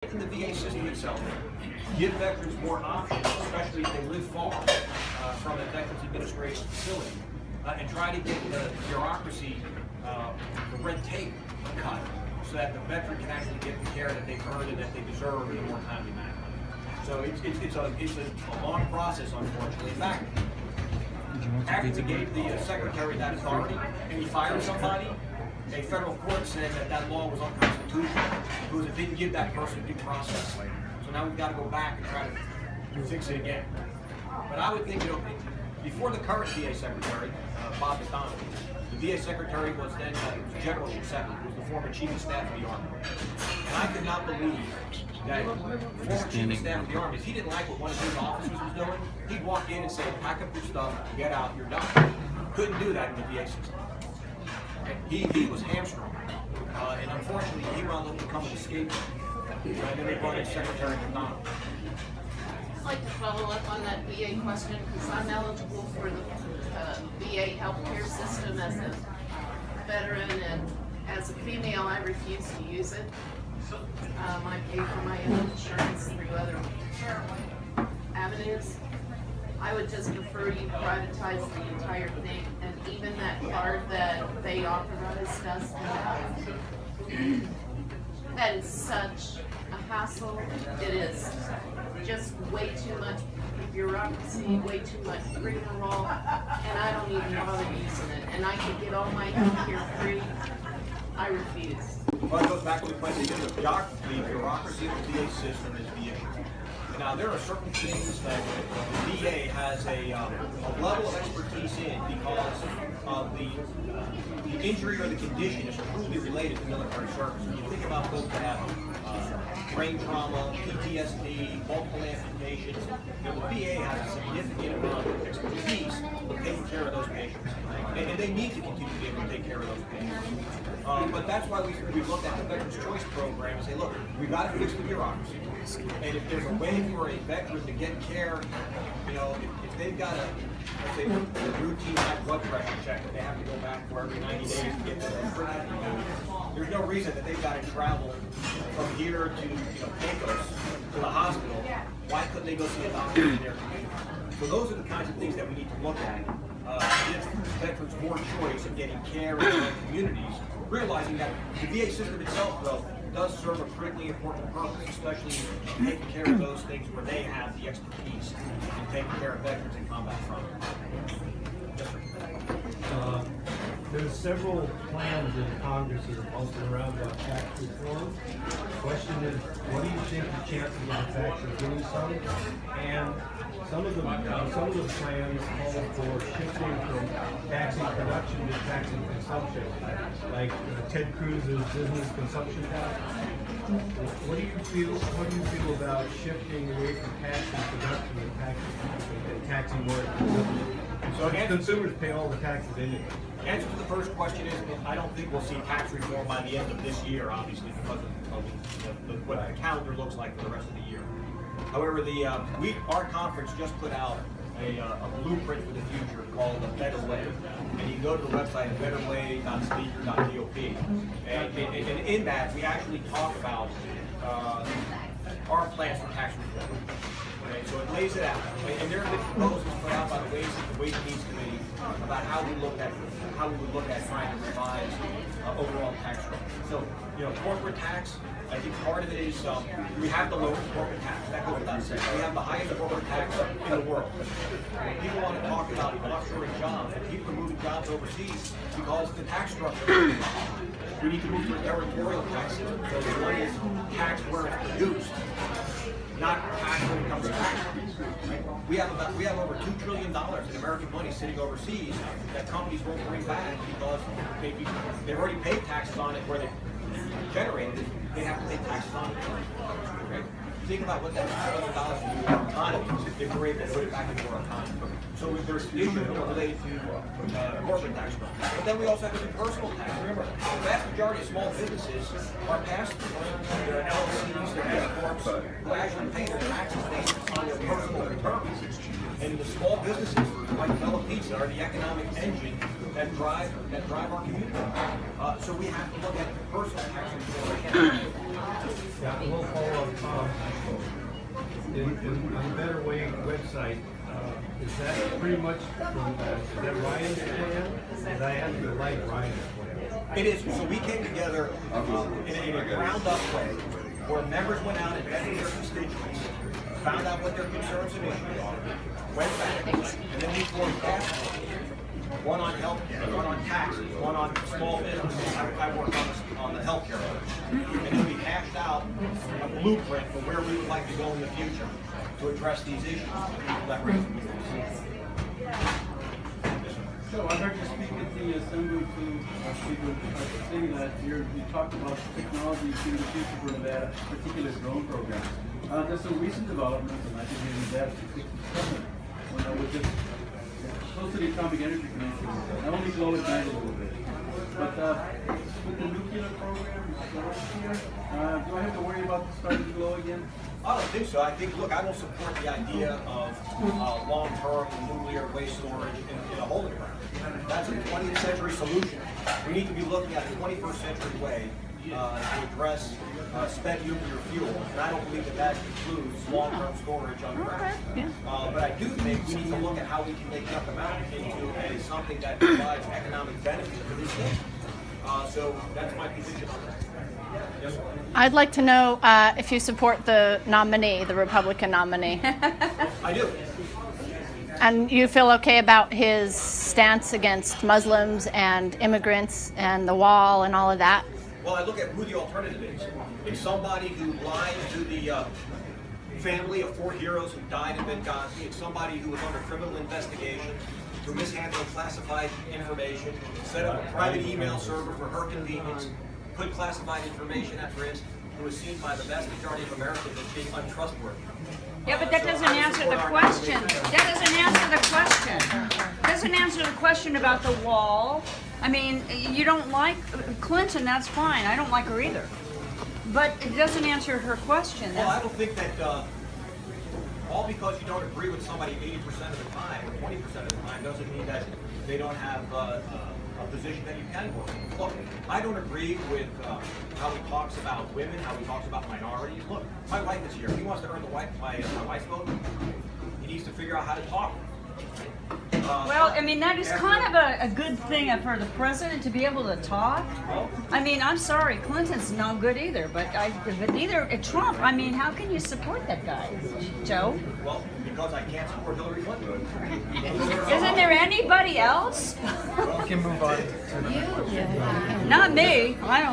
In the VA system itself, give veterans more options, especially if they live far from a Veterans Administration facility, and try to get the bureaucracy, the red tape cut, so that the veteran can actually get the care that they've earned and that they deserve in a more timely manner. So it's a long process, unfortunately. In fact, after we gave the secretary that authority and he fired somebody, a federal court said that that law was unconstitutional because it didn't give that person due process. So now we've got to go back and try to fix it again. But I would think, before the current VA secretary, Bob McDonald, the VA secretary was then General Mesquite, who was the former chief of staff of the Army. And I could not believe that the former chief of staff of the Army, if he didn't like what one of his officers was doing, he'd walk in and say, pack up your stuff, get out, you're done. Couldn't do that in the VA system. He was hamstrung, and unfortunately he wound up becoming a scapegoat. And then they brought in Secretary McDonald. I'd like to follow up on that VA question because I'm eligible for the VA healthcare system as a veteran, and as a female I refuse to use it. I pay for my own insurance through other avenues. I would just prefer you privatize the entire thing, and even that part that they authorized us to have. That is such a hassle. It is just way too much bureaucracy, way too much rigmarole, and I don't even bother using it. And I could get all my health care free. I refuse. Well, it goes back to the question, the bureaucracy of the VA system is the issue. Now, there are certain things that the VA has a level of expertise in because of the injury or the condition is truly related to military service. When you think about folks that have brain trauma, PTSD, multiple amputations, the VA has a significant amount of expertise in taking care of those patients. And they need to continue to be able to take care of those patients. But that's why we looked at the Veterans Choice Program and say, look, we've got to fix the bureaucracy. And if there's a way for a veteran to get care, if they've got let's say, a routine high blood pressure check that they have to go back for every 90 days to get there's no reason that they've got to travel from here to Pecos to the hospital. Why couldn't they go see a doctor in their community? So those are the kinds of things that we need to look at. Give veterans more choice in getting care in their communities, realizing that the VA system itself, though, does serve a critically important purpose, especially in taking care of those things where they have the expertise in taking care of veterans in combat trauma. Yes, sir. There's several plans in Congress that are posted around about tax reform. The question is, what do you think the chances of us actually doing some? And some of the plans call for shifting from taxing production to taxing consumption, like Ted Cruz's business consumption tax. What do you feel about shifting away from taxing production and taxing more consumption? So consumers pay all the taxes anyway. The answer to the first question is, I don't think we'll see tax reform by the end of this year, obviously, because of what the calendar looks like for the rest of the year. However, our conference just put out a blueprint for the future called A Better Way. And you can go to the website, betterway.speaker.gop. And in that, we actually talk about our plans for tax reform. Okay, so it lays it out. And there have been proposals put out by the Ways and Means Committee about how we would look at trying to revise overall tax structure. So, corporate tax, I think part of it is we have the lowest corporate tax. That goes without saying. We have the highest corporate tax in the world. When people want to talk about offshoring jobs, and people are moving jobs overseas because the tax structure. We need to move to a territorial tax system. So the money is taxed where it's produced, not taxed when it comes to tax. Right? We have over $2 trillion in American money sitting overseas that companies won't bring back because they've already paid taxes on it where they generated it. They have to pay taxes on it. Okay? Think about what that $2 trillion will do to our economy if we're able to put it back into our economy. So there's issues related to corporate tax. But then we also have to do personal tax. Remember, the vast majority of small businesses are passed through. They're LLCs, they're S-corps, who actually pay their taxes based on their personal returns. And the small businesses, like Bella Pizza, are the economic engine that drive our community. So we have to look at personal tax reform. Yeah, we'll follow up, Tom. On the Better Way website, is that pretty much, is that Ryan's plan? Because I have to like Ryan's plan. It is, so we came together in a ground up way, where members went out and met with their constituents, found out what their concerns and issues are, went back, and then we formed task forces. One on healthcare, one on taxes, one on small businesses. I work on the healthcare. And then we hashed out a blueprint for where we would like to go in the future to address these issues that raise communities. So I heard you speak at the assembly to people saying that you talked about technology being the future for that particular drone program. There's some recent developments, and I think maybe that's 67 when I was just close to the Atomic Energy Commission. I only glow at night a little bit. But with the nuclear program here, do I have to worry about starting to glow again? I don't think so. I think, look, I don't support the idea of long-term nuclear waste storage in a holding ground. That's a 20th century solution. We need to be looking at a 21st century way to address spent nuclear fuel, and I don't believe that includes long-term storage underground. But I do think we need to look at how we can make Yucca Mountain into something that provides economic benefit to this state. So that's my position on that. Yes, sir. I'd like to know if you support the nominee, the Republican nominee. I do. And you feel okay about his stance against Muslims and immigrants and the wall and all of that? Well, I look at who the alternative is. It's somebody who lied to the family of 4 heroes who died in Benghazi. It's somebody who was under criminal investigation, who mishandled classified information, set up a private email server for her convenience, put classified information at risk, who was seen by the vast majority of Americans as being untrustworthy. Yeah, but that doesn't answer the question. That doesn't answer the question. Doesn't answer the question about the wall. I mean, you don't like Clinton, that's fine. I don't like her either. But it doesn't answer her question. Well, I don't think that all because you don't agree with somebody 80% of the time or 20% of the time doesn't mean that they don't have a position that you can work with. Look, I don't agree with how he talks about women, how he talks about minorities. Look, my wife is here. If he wants to earn my wife's vote, he needs to figure out how to talk. Well, I mean, that is kind of a good thing for the president to be able to talk. I mean, I'm sorry, Clinton's no good either, but neither Trump. I mean, how can you support that guy, Joe? Well, because I can't support Hillary Clinton. Isn't there anybody else? We can move on. Not me. I don't.